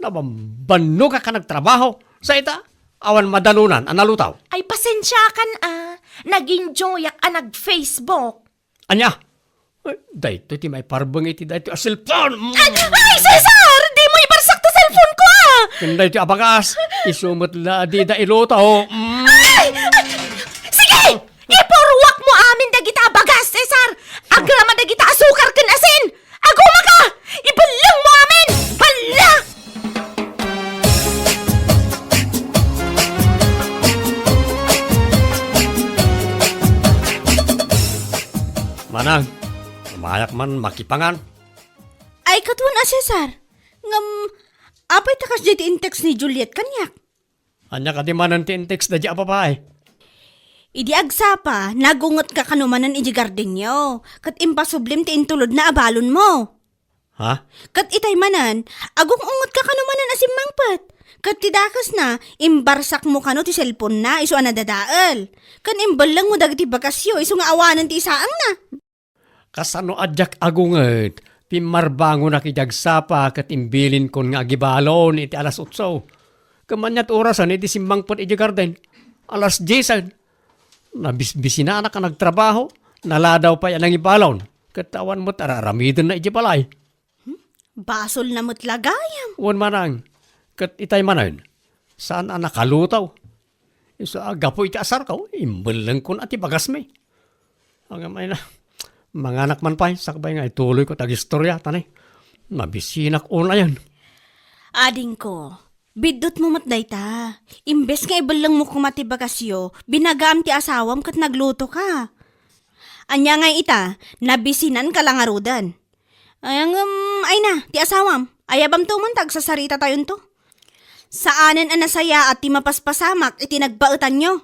Nabambano ka nagtrabaho. Sa ita, awan madalunan, analutaw. Ay pasensya kan naging joyak nag-Facebook. Anya, dahito ti may parbang iti dahito a cellphone. Ay, Cesar! Di mo ibarsak to cellphone ko Kanday ti abagas, isumot la di da ilutaw. Ay! Sige! Ipurwak mo amin dagita bagas, Cesar! Manang, umayak man makipangan. Ay, katuan na, Cesar. Ngam, apay takas dyan in-text ni Juliet kanyak. Anya ka di manan ti text da di apa pa eh. Idi agsapa, nagungot ka kanumanan iji gardenyo. Kat impasublim ti intulod na abalon mo. Ha? Kat itay manan, agong ungot ka kanumanan asim mangpat. Kat tidakas na, imbarsak mo kano ti cellphone na, iso anadadaal. Kan imbalang mo dagiti bakasyo, iso nga awanan ti isaang na. Kasano adyak agunget, pimarbango na kidagsapa kat imbilin kon nga agibalon iti alas 8. Kamanyat orasan iti simbang pot iti garden. Alas 10. Nabisbisi na anak ka nagtrabaho, naladaw pa yan ang ibalon. Katawan mo't araramidin na iti balay. Basol na mo't lagayam. Uwan manang, kat itay manan, saan ang nakalutaw? Isa aga po iti asar ka, imbalang kon ati bagas me. Hanggang may na, mga anak man pa, sakbay nga ituloy ko tag-istorya, tanay. Mabisinak una yan. Ading ko, bidot mo matday ta. Imbes nga ibalang mo kumati bagasyo, binagaam ti asawam kat nagluto ka. Anya nga ita, nabisinan ka lang arudan. Ay na, ti asawam, ayabam to man tag sa sarita tayon to. Saanan ang nasaya at ti mapaspasamak iti nagbaetan nyo.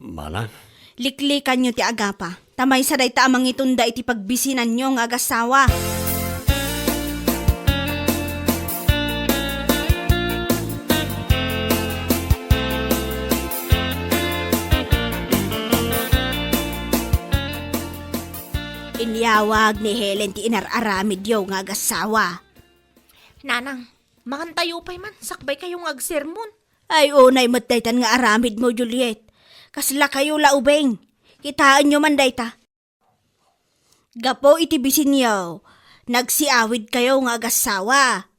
Manang, Liklikan nyo ti agapa. Tamay sa day ta amang itunda iti pagbisinan nyo nga agasawa. Inyawag ni Helen ti inararamid yo nga agasawa. Nanang, makantayo pa'y man, sakbay kayong agsermon. Ay unay matdaytan nga aramid mo, Juliet. Kasla kayo laubeng. Kitaan nyo man dayta. Gapo iti bisin nyo. Nagsiawid kayo nga agasawa.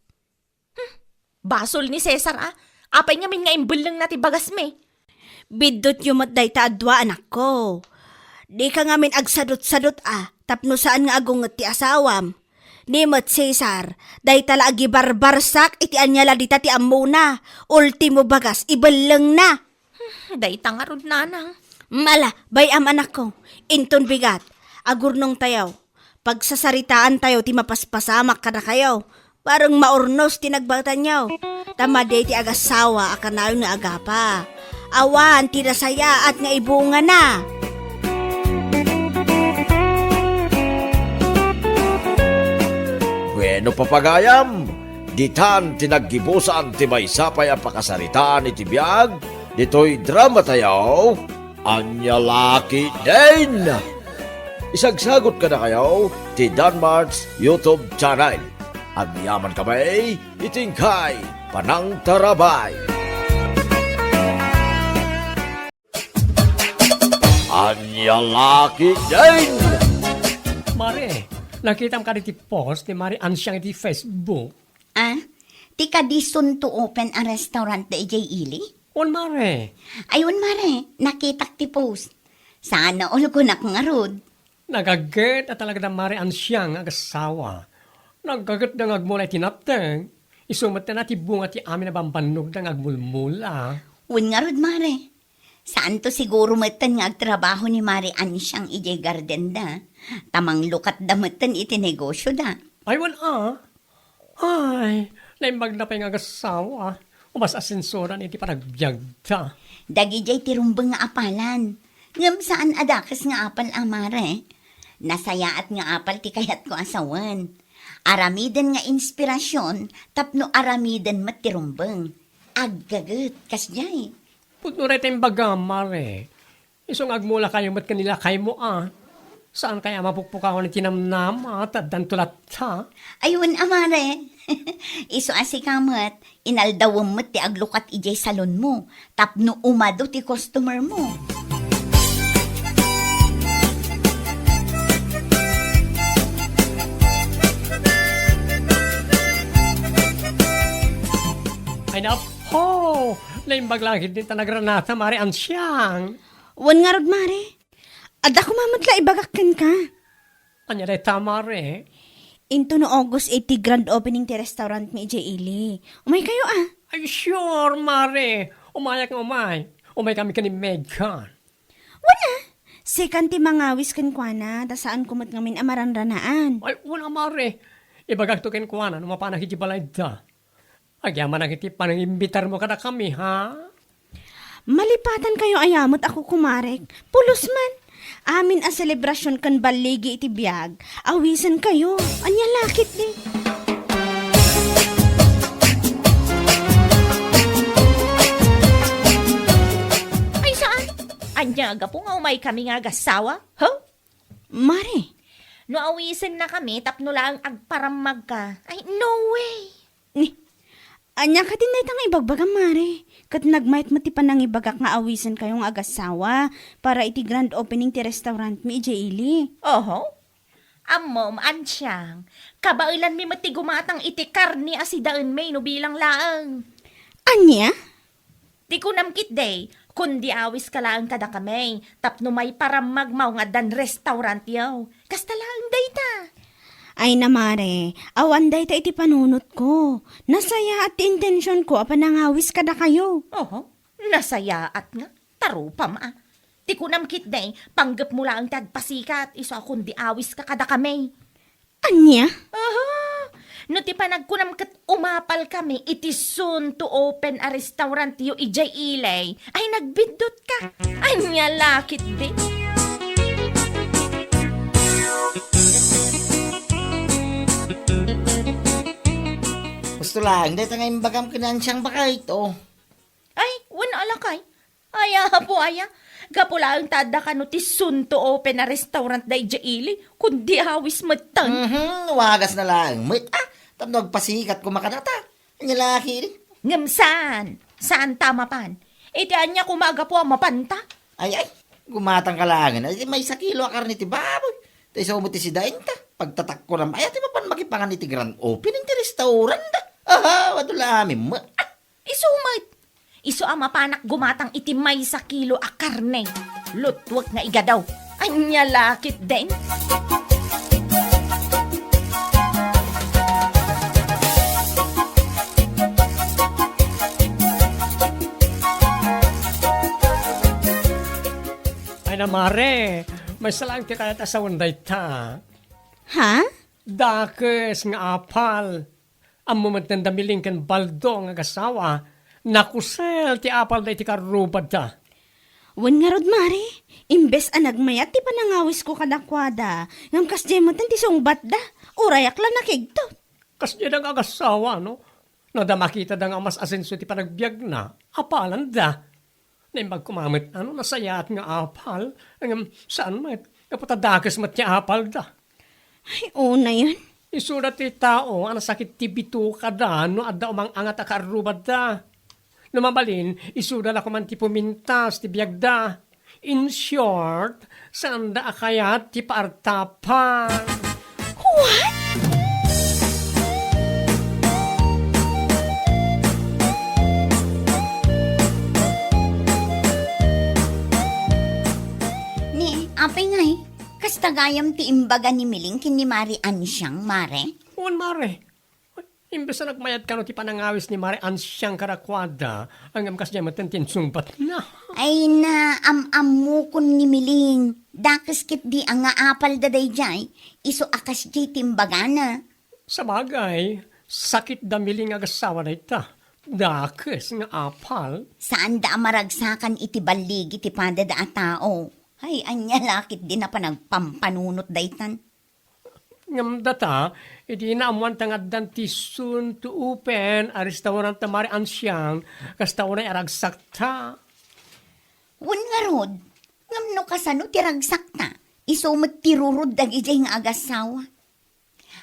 Basol ni Cesar apay nga min nga imbulang nati bagas me. Bidot yung matdayta adwa anak ko. Di ka nga min agsadot-sadot tapno saan nga agungot ti asawam. Ni Mat Cesar, dayta la agi barbarsak iti anyala dita ti amuna. Ultimo bagas, ibalang na. Day tangarod nanang. Mala, bayam anak ko. Inton bigat, agurnong tayaw. Pagsasaritaan tayo ti mapaspasamak ka na kayo. Parang maurnos tinagbatan nyo. Tamaday ti agasawa akanayon nga agapa. Awan ti nasaya at nga ibunga na. Bueno papagayam, ditan tinaggibusan ti maysapay a pakasaritaan iti biag, dito'y drama tayaw, Anya Laki Din! Isagsagot ka na kayo ti Danmar's YouTube channel. Agyaman kamay, itingkay, panang tarabay. Anya Laki Din! Mare, nakita mo ka iti post ni Mari Ansyang iti Facebook. Ti kadison to open a restaurant da ijay ili? On Mare, Ayun mare, nakitak ti post. Sana all ko na kung arod. nagaget at talaga na Mari Ansyang agasawa. Nagaget na ngagmula iti napteng. Isumat na ti bunga ti amin na bambanog na ngagmulmula. Un nga rod mare. Saan to siguro matan nga agtrabaho ni Mari Ansyang ijay garden da. Tamang lukat da matan iti negosyo da. Ay, Ay, naimbag na pa yung agasawa. Umas asensoran iti panagbiag ta. Dagi jay tirumbang nga apalan. Ngam saan adakas nga apal amare. Nasayaat nga apal ti kayat ko asawan. Aramiden nga inspirasyon, tapno aramiden matirumbang. Aggaget, kasjay. Putnuray tayong baga, Mare. Isong agmula kayo mat kanila kay mo Saan kaya mapukpukawan ni tinamnam at dantulat ta? Ayun, amare. Iso asikamat, inaldawam mo ti aglukat ijay salon mo, tapno umado ti customer mo. Ay napo! Naimbag lagi din ta nagranata, Mare Ansyang. Wan nga rod, Mare. Ada ko mamatla ibagakan ka. Anya day ta, Mare. Into no August 80 grand opening ti restaurant mi ijay ili. Umay kayo Ay sure, Mare. Umayak nga umay. Umay kami ka ni Megan. Wala. Second ti mangawis kan kwa na, da saan kumot ngamin amaran ranaan. Ay, wala mare. Ibagag to ken kuana, no mapanag iti balay da. Agyaman ang iti panangimbitar mo kada kami, ha? Malipatan kayo ayamot ako kumarek. Pulos man. Amin a selebrasyon kan baligi iti biyag. Awisan kayo. Anya lakit di. Ay saan? Anya ga po nga umay kami nga gasawa? Huh? Mare, No awisin na kami, tapno lang agparamag ka. Ay, no way! ni, anya ka din na itang ibagbaga mare. Kat nagmayat mo ti panang ibagak nga awisan kayong agasawa para iti grand opening ti restaurant mi Ili. Oho? Amom, ansyang. Kabailan mi mati gumatang iti karni asidaan may no bilang laang. Anya? Di ko namkit day, kundi awis ka lang kada kami. Tapno may paramagmaw nga dan restaurant yaw. Kasta lang day ta. Ay na mare, awan day ta iti panunot ko. Nasaya at intensyon ko apan nangawis kada kayo. Oho, nasaya at nga. Taro pa ma. Di ko namkit day, panggap mo lang tagpasikat. Iso kundi awis ka kada kami. Anya? Aha! No ti panagkunam kat umapal kami, it is soon to open a restaurant yo ijay ilay. Ay nagbindot ka. Ay nga lakit din. Gusto lang, dahil nga imbagam kinansyang baka ito. Ay, wala alakay. Aya po aya. Gapula ang tada ka no ti soon to open a restaurant da ijay ilay. Kundi awis matang. Wagas na lang. Wait, tapno agpasikat ko makanata. Ang lalaki rin. Ngamsan. Saan tama pan? Iti anya kumaga po ang mapanta. Ay, gumatang kalangan. Ay, may 1 kilo akar ni ti baboy. Tayo sa umuti si dain ta. Pagtatak ko naman, ay, ati mapan makipangan ni ti grand opening ti restaurant da. Aha, wadula amin mo. Isumat. Iso ang mapanak gumatang iti may 1 kilo a karne. Lutwag nga iga daw. Anya lakit din. Ay na mare, may salang ti kayat asawan day ta. Ha? Dakes nga apal. Ang momentan damiling kan baldo nga gasawa. Nakusel ti apal day ti karubad ta. Wan nga rod mare. Imbes a nagmayat ti panangawis ko kadakwada. Ngam kas jemotan ti sungbat da. Urayak lang nakigto. Kas di nang agasawa, no? Nada makita da nga mas asenso ti panagbiag na. Apalan da. Naimbag kumamit, nasayat nga apal. Saan mat? Kaputa dakes mat ti apal da. Ay, una yan. Isurat ti tao, sakit ti bituka da, no adda umang angat a karubad da. Numabalin, isuda la kuman ti pumintas ti biag da. In short, saan da akayat ti paartapan. Ni, apay ngay. Kastagayam ti imbaga ni Miling kin ni Mari Ansyang, mare. Uwan mare, imbes na nagmayat ka no ti panangawis ni Mari Ansyang karakwada, ang amkas niya matintin sumbat na. Ay na am-amu kun ni Miling. Dakes kit di ang nga apal daday jay. Iso akas jay timbaga na. Sa bagay, sakit damiling agasawa na ita. Dakes nga apal. Saan da maragsakan iti baligi ti padada a tao. Ay, anya lakit din na pa nagpampanunot daytan. Ngam data, iti naamuan tangad dan ti soon to open a restaurant na Mari Ansyang, kasta unay aragsak ta. Wan nga rod, ngam no kasano ti ragsak ta. Iso magtirurod dag ijay nga agasawa.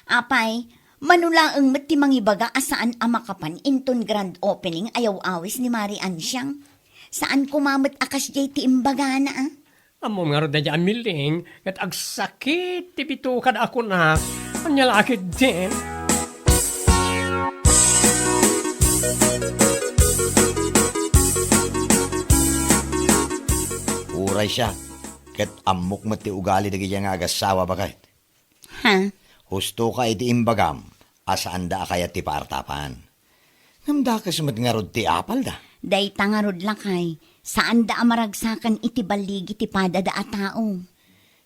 Apay, manulaang mat ti mangibaga asaan amakapan inton grand opening ayaw awis ni Mari Ansyang. Saan kumamat akas jay ti imbaga na Amo nga ro da dyan miling, kat agsakit ti bitukan ako na, anyalakit din. Uray siya. Ket amok mo ti ugali dagi nga agasawa bakit. Ha? Husto ka iti imbagam, asaan da kaya ti paartapan. Namda ka sumat nga rod ti apal da. Day tangarod lakay. Saan da amaragsakan iti baligi ti pada da a tao?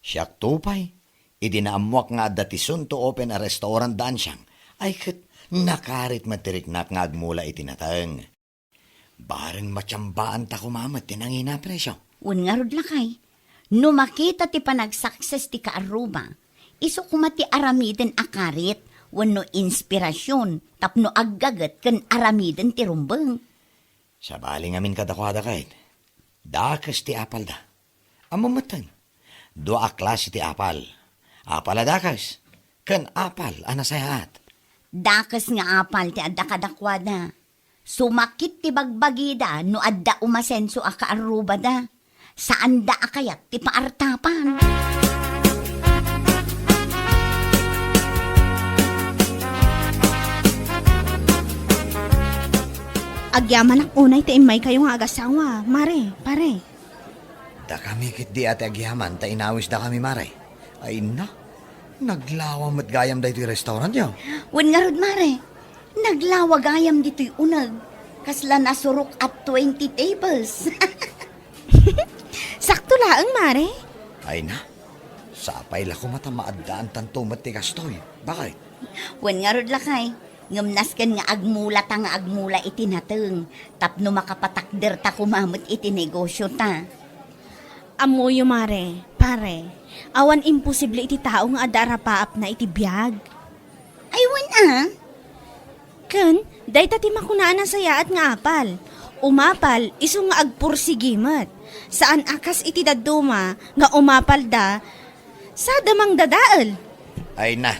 Siyak tupay. Idinaamuak nga dati soon to open a restaurant daan siyang. Ay kat nakarit matiriknak nga agmula itinatang. Barang matsambaan ta kumamat tinangina presyo. Un nga rod lakay. No makita ti panagsakses ti kaaruba, iso kumati aramiden akarit, wano inspirasyon, tapno aggagat kan aramiden ti rumbeng. Sa baling amin kadakwada kahit. Dakas ti apal da. Amamatan. Dua klase ti apal. Apal dakas. Kan apal anasayaat. Dakas nga apal ti adda kadakwada. Sumakit ti bagbagida no adda umasenso a kaaruba da. Saan da akayat ti paartapan? Agyaman ang unay ti imay kayo nga agasawa. Mare, pare. Da kami kit di ate agyaman, ta inawis da kami maray. Ay na, naglawam at gayam da ito yung restaurant yaw. Wen nga rod mare, naglawagayam dito'y unag. Kasla nasurok at 20 tables. Sakto laang, mare. Ay na, sapay la ko matamaadaan tanto matikas to'y. Bakit? Wen nga rod lakay, ngamnas kan nga agmula ta nga agmula iti nateng. Tapno makapatakder ta kumamot iti negosyo ta. Amoyo, mare. Pare, awan imposible iti tao nga adara paap na iti biyag. Ay wen Ken, day tati makunaan ang sayaat nga apal. Umapal, iso nga agpursigimat. Saan akas iti daduma nga umapal da, sa damang dadaal. Ay na,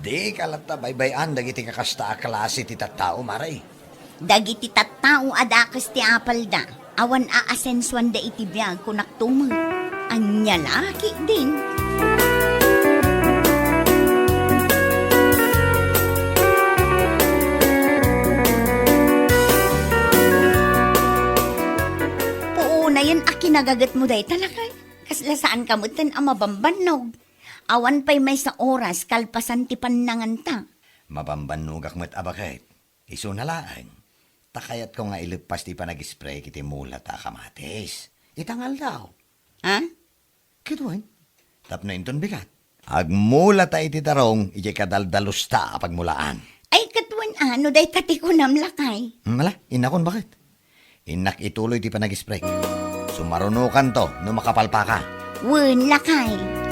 di kalata baybayan dagiti kakasta a klase ti tattao maray. Dagiti tattao adakas ti apal da. Awan aasensuan da iti biyag kunak tumang. Anya laki din. Puuna yan akinagagat mo day talakay. Kasla saan kamutan ang mabambanog. Awan pa'y may sa oras kalpasan ti panangan ta. Mabambanugak mo't abakit. Iso na laang. Takayat ko nga ilipas ti panag-spray kiti mula ta kamatis. Itangal daw. Ha? Kituan. Tapno inton bigat. Agmula ta iti tarong, iti kadaldalos ta pagmulaan. Ay katuan ano day tati ko namlakay. Mala, inakon bakit? Inak ituloy ti panag-spray. Sumarunukan to, no makapalpa ka. Wen lakay.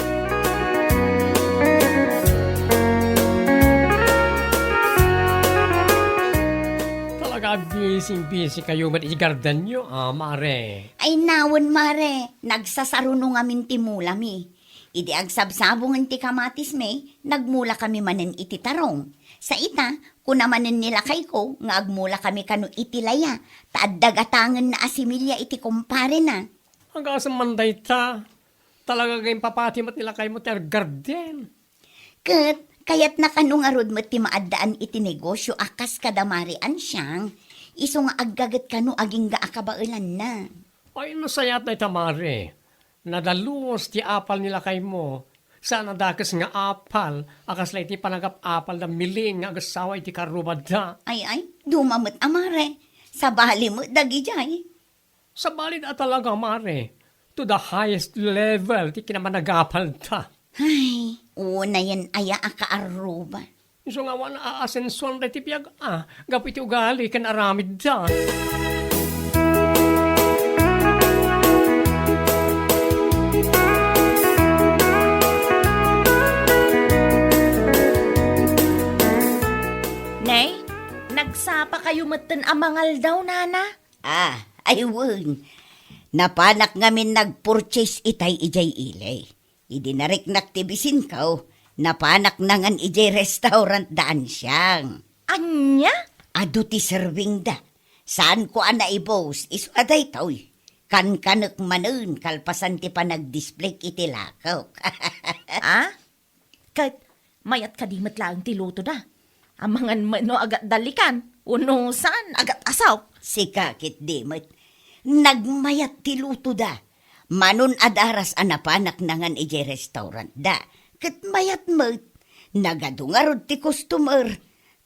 Talaga busy kayo man i-garden nyo, mare. Ay nawon mare, nagsasarunong amin ti mula mi. Idi agsabsabungan ti kamatis me, nagmula kami manen iti tarong. Sa ita, kunamanen nila kay ko, nga agmula kami kanu iti laya, taadagatangan na asimilya iti kumpare na. Ang kasang manday ta, talaga kayong papatimat nila kayo mo ter garden. Ket, kayat na kanong arod mo ti maadaan iti negosyo akas kadamarian siyang, iso nga aggagat kanu aging gaakabailan na. Ay, nasayat na itamare. Nadaluos ti apal nila kay mo. Sana dakas nga apal, akas lang iti panagap-apal na miling nga agasawa iti karubada. Ay, dumamot amare, sa bali mo dagijay. Sa balid at talaga, mare. To the highest level, ti kinamanagapal ta. Ay, una yan aya akaaruba. Iso nga wana aasensuan na ti piyag, gapit ugali kan aramid da. Nay, nagsapa kayo matan amangal daw, nana? Ayun. Napanak ngamin nag-purchase itay ijay ilay. Idinarik naktibisin ka, napanak nangan ijay restaurant daan siyang. Anya? Ado ti serving da. Saan ko ana i-boast, iso aday tawy. Kan-kanak manun, kalpasan ti pa nag-display iti lakaw. Kat, mayat kadimat lang ti luto da. Amangan no agat dalikan. Uno saan agat asaw. Si kakit dimot. Nagmayat ti luto da. Manon adaras anapanak nangan ije restaurant da. Kat mayat mo. Nagadungarod ti customer.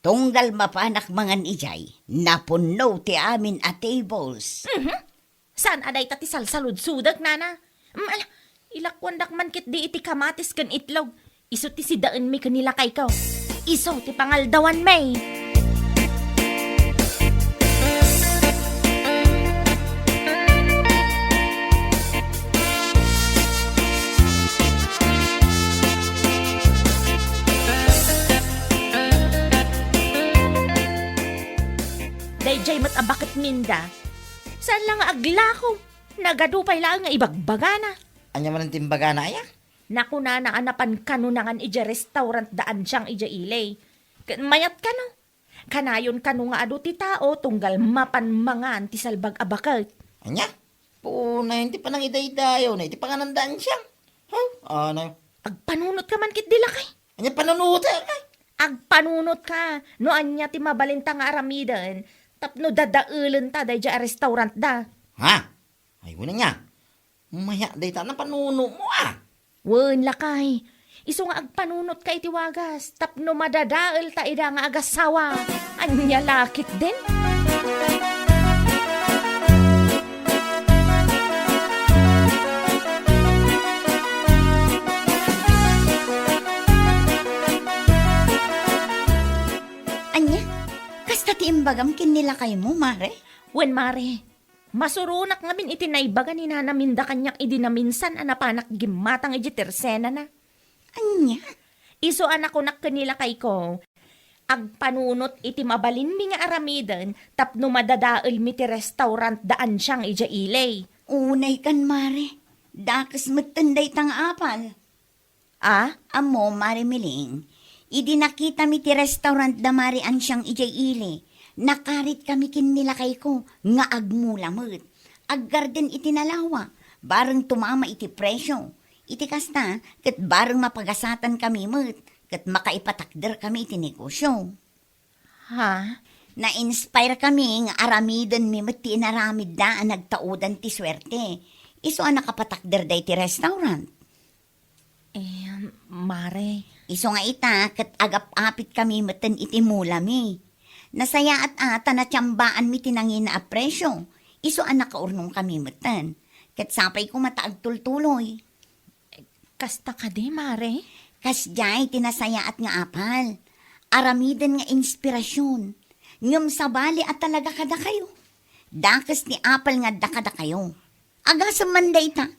Tunggal mapanak mangan ijay. Napuno ti amin a tables. Saan aday tati salsalud-sudag, nana? Ala, ilakwandak man kit di iti kamatis kan itlog. Iso ti si daan mi kanila kay ko. Iso ti pangaldawan may. Dayjay mat abakit minda. Saan lang nga aglako? Nagadupay lang nga ibagbagana. Anya man ang timbaga na aya? Naku na naanapan kanunangan ija restaurant daan siyang ija ilay. Mayat ka no? Kanayon kanu nga adu ti tao tunggal mapan mangan ti salbag abakit. Anya? Puna, hindi pa nang iday-dayo na, hindi pa nga nandaan siya. Ano? Agpanunot ka man kit dilakay. Anya panunuta ay? Agpanunot ka. No anya ti mabalinta nga aramidan. Tapno dadaulan ta day ja restaurant da. Ha? Ay, wala niya. Maya, day ta na panuno mo ah. Wen lakay. Iso nga agpanunot ka iti wagas. Tapno madadaal ta ida nga agasawa. Anya lakit din. Anya, kasta ti imbagam kinilakay mo, mare? Wen mare. Masurunak nga min iti naibaga ni nanaminda kanyak idinaminsan anapanak gimatang iti tersena na. Anya? Iso anak ko nak kanila kay ko. Agpanunot iti mabalin mi nga aramidan tapno madadaal mi ti restaurant daan siyang ija ilay. Unay kan, mare. Dakas matanday tang apal. Ah? Amo, mare miling. Idi nakita mi ti restaurant da mari an siyang ijay ili. Nakarit kami kinilakay ko nga agmulamot. Aggarden iti nalawa. Bareng tumama iti presyo. Iti kasta, kat bareng mapagasatan kami mo't. Kat makaipatakder kami iti negosyo. Ha? Na-inspire kami nga aramidan mi mo't ti inaramid da ang nagtaudan ti swerte. Iso ang nakapatakder da iti restaurant. Mare. Iso nga ita, kat agap-apit kami matan iti mula mi. Nasaya at ata na tiyambaan mi tinangin na apresyo. Iso ang nakaurnong kami matan. Kat sapay ko mataagtultuloy. Kasta ka di, mare? Kasjay tinasaya at nga apal. Aramidan nga inspirasyon. Ngam sabali at talaga kada kayo. Dakas ni apal nga dakada kayo. Agasam manday ta.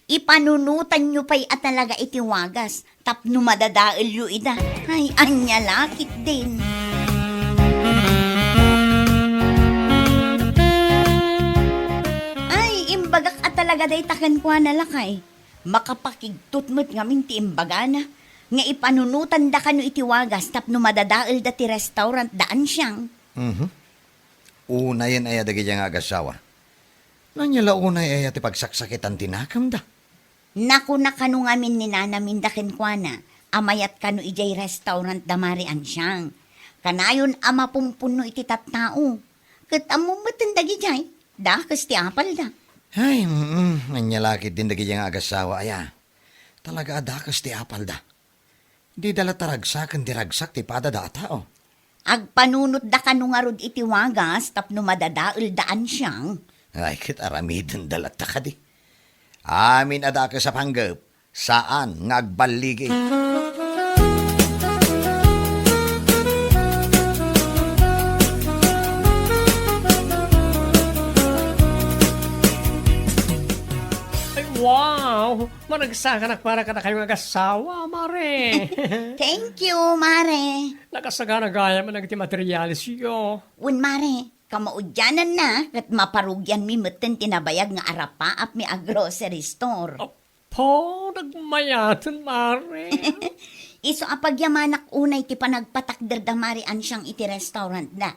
Ipanunutan nyo pa'y at talaga itiwagas. Tapno madadaal yu ida. Ay, anya lakit din. Ay, imbagak at talaga day takan kwa na lakay. Makapakigtutmut ngamin ti imbaga na. Nga ipanunutan da kano itiwagas tapno madadaal da ti restaurant daan siyang. Una yan ay adagi nga agasawa. Nanyala unay ay ati pagsaksakitan tinakam da. Naku na kano ngamin ni nanamin da kenkwana. Amayat kano ijay restaurant da marian siyang. Kanayon ama pumpuno iti tattao. Kat amo matandagi jay. Dakas ti apal da. Ay, nanyalakit din dagi nga agasawa aya. Talaga adakas ti apal da. Di dala taragsakan di ragsak ti pada da tao. Agpanunot da kano nga rod itiwagas tapno madadaal daan siyang. Ay, kit aramidin dalat ta ka di. Amin adaka sa panggap. Saan nga agbaligi? Ay, wow! Managsakanak para ka na kayong agasawa, mare. Thank you, mare. Nakasagana gaya man nagiti materialis yo. Un mare, kamaudyanan na kat maparugyan mi meten tinabayag nga arapa at mi a grocery store. Po, nagmayatan, mare. Iso apagyamanak unay ti panagpatakder da marian siyang iti restaurant na.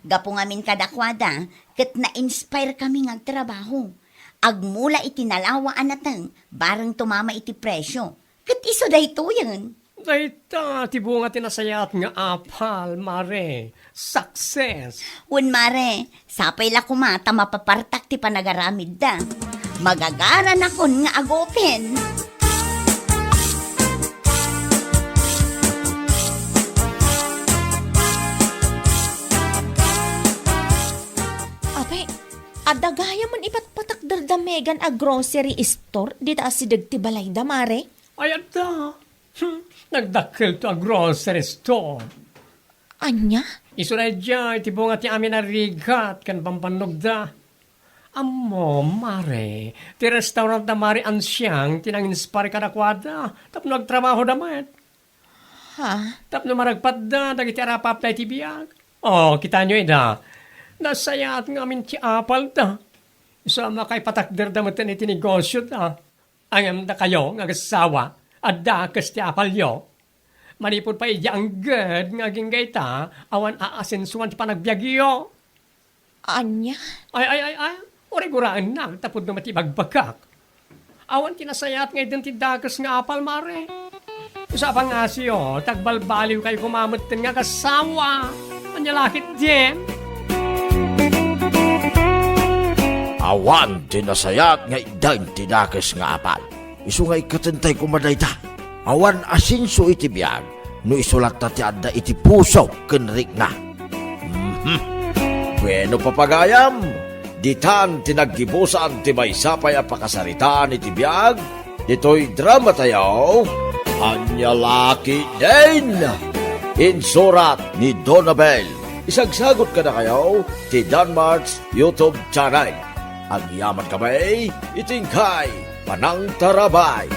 Gapo ngamin kadakwada, kat na-inspire kami ng trabaho. Agmula iti nalawaan natang, bareng tumama iti presyo. Kat iso da ito yan. Dayta, tibunga tinasayat nga apal, mare. Success! Un mare, sapay la kumata mapapartak ti panagaramid da. Magagaran akon nga agopen. Ape, adagaya man ipatpatak tinigan a grocery store di ta si dagti balay da, mare? Ay, da. Nagdakil to a grocery store. Anya? Isulay dyan, iti bunga ti amin narigat, kan pampanog da. Amo, mare, ti restaurant na mare ansyang, tinang-inspire ka na kwada, tapno nagtrabaho damat. Ha? Tapno maragpat da, dagiti arapap na iti biyag. Oh, kita nyo da, nasayat nga amin ti apal da. Isama kay patakder damatan iti negosyo da. Angam da kayo, nga kasawa, at da kas ti apal yo. Manipod pa iya ang gad nga ginggay ta, awan aasensuan ti panagbiagyo. Anya? Ay, origuraan na, tapod na matibagbagak. Awan tinasayat nga idin ti dagas nga apal, mare. Usapang nga siyo, tagbalbaliw kayo kumamutin nga kasawa. Anyalakit din. Awan tinasayat nga idain tinakas nga apal. Isu nga ikatentay kumaday ta. Awan asinso iti biyag, no isulat na ti adda iti puso kenrik na. Bueno papagayam, ditan tinaggibusan ti maysapay a pakasaritaan iti biyag, dito'y drama tayo, Anyalaki din! Insurat ni Donabel. Isagsagot ka na kayo ti Danmarks YouTube channel. Ang yaman kamay, itingkay, panang tarabay.